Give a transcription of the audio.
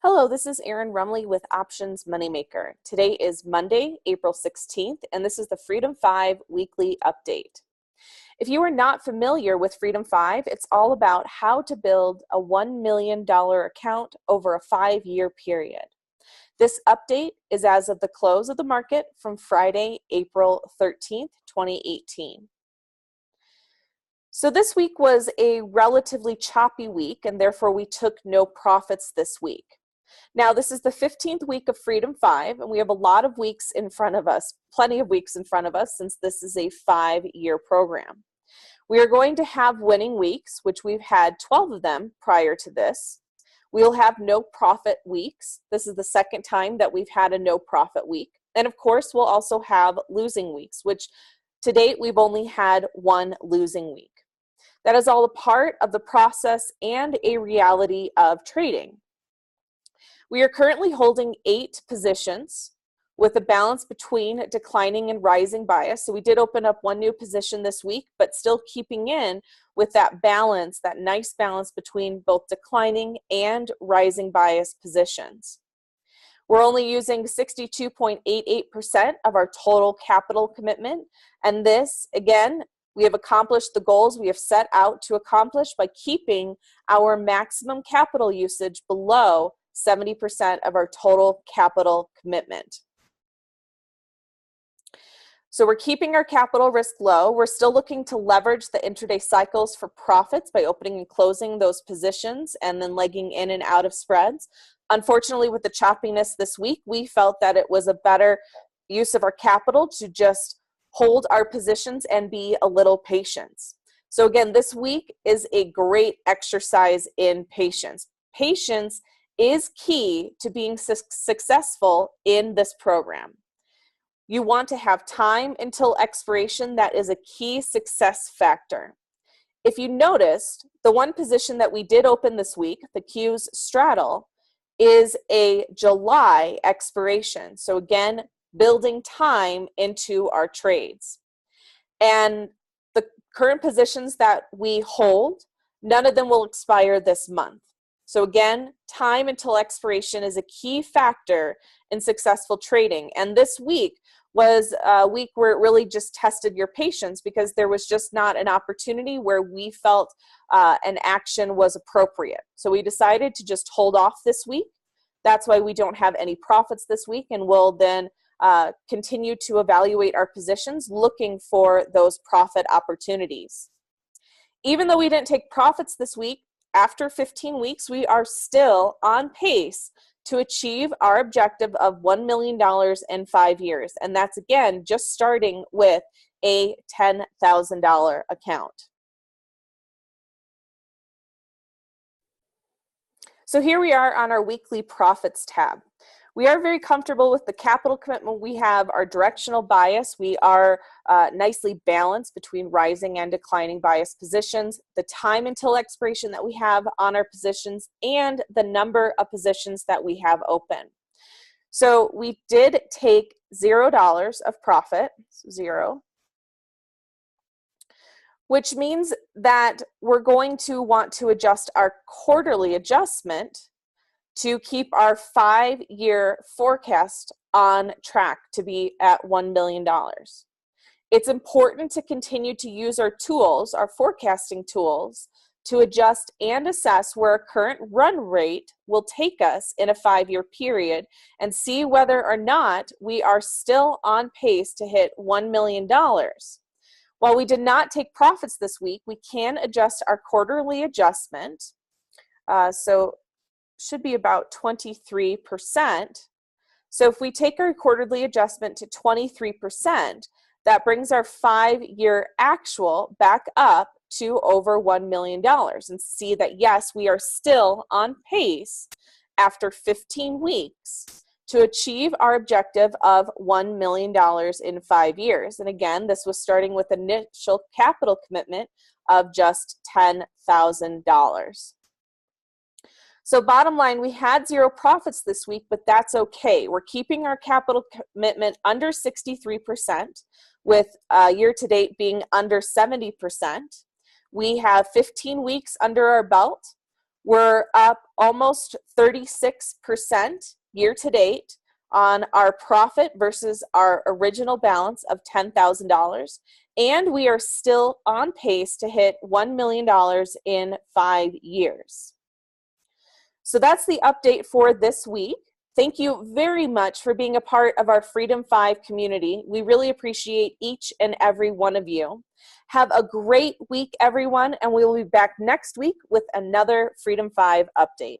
Hello, this is Erin Rumley with Options Moneymaker. Today is Monday, April 16th, and this is the Freedom5 weekly update. If you are not familiar with Freedom5, it's all about how to build a $1 million account over a 5-year period. This update is as of the close of the market from Friday, April 13th, 2018. So this week was a relatively choppy week, and therefore we took no profits this week. Now, this is the 15th week of Freedom5, and we have a lot of weeks in front of us, plenty of weeks in front of us, since this is a 5-year program. We are going to have winning weeks, which we've had 12 of them prior to this. We'll have no profit weeks. This is the second time that we've had a no profit week. And of course, we'll also have losing weeks, which to date, we've only had one losing week. That is all a part of the process and a reality of trading. We are currently holding 8 positions with a balance between declining and rising bias. So we did open up one new position this week, but still keeping in with that balance, that nice balance between both declining and rising bias positions. We're only using 62.88% of our total capital commitment. And this, again, we have accomplished the goals we have set out to accomplish by keeping our maximum capital usage below 70% of our total capital commitment. So we're keeping our capital risk low. We're still looking to leverage the intraday cycles for profits by opening and closing those positions and then legging in and out of spreads. Unfortunately, with the choppiness this week, we felt that it was a better use of our capital to just hold our positions and be a little patient. So again, this week is a great exercise in patience. Patience is key to being successful in this program. You want to have time until expiration. That is a key success factor. If you noticed, the one position that we did open this week, the Q's straddle, is a July expiration. So again, building time into our trades. And the current positions that we hold, none of them will expire this month. So again, time until expiration is a key factor in successful trading. And this week was a week where it really just tested your patience because there was just not an opportunity where we felt an action was appropriate. So we decided to just hold off this week. That's why we don't have any profits this week, and we'll then continue to evaluate our positions looking for those profit opportunities. Even though we didn't take profits this week, after 15 weeks, we are still on pace to achieve our objective of $1 million in 5 years. And that's, again, just starting with a $10,000 account. So here we are on our weekly profits tab. We are very comfortable with the capital commitment we have, our directional bias. We are nicely balanced between rising and declining bias positions, the time until expiration that we have on our positions, and the number of positions that we have open. So we did take $0 of profit, 0, which means that we're going to want to adjust our quarterly adjustment to keep our 5-year forecast on track to be at $1 million. It's important to continue to use our tools, our forecasting tools, to adjust and assess where our current run rate will take us in a 5-year period and see whether or not we are still on pace to hit $1 million. While we did not take profits this week, we can adjust our quarterly adjustment. So should be about 23%. So if we take our quarterly adjustment to 23%, that brings our 5-year actual back up to over $1 million, and see that, yes, we are still on pace after 15 weeks to achieve our objective of $1 million in 5 years. And again, this was starting with initial capital commitment of just $10,000. So bottom line, we had 0 profits this week, but that's okay. We're keeping our capital commitment under 63%, with year-to-date being under 70%. We have 15 weeks under our belt. We're up almost 36% year to date on our profit versus our original balance of $10,000. And we are still on pace to hit $1 million in 5 years. So that's the update for this week. Thank you very much for being a part of our Freedom 5 community. We really appreciate each and every one of you. Have a great week, everyone, and we will be back next week with another Freedom 5 update.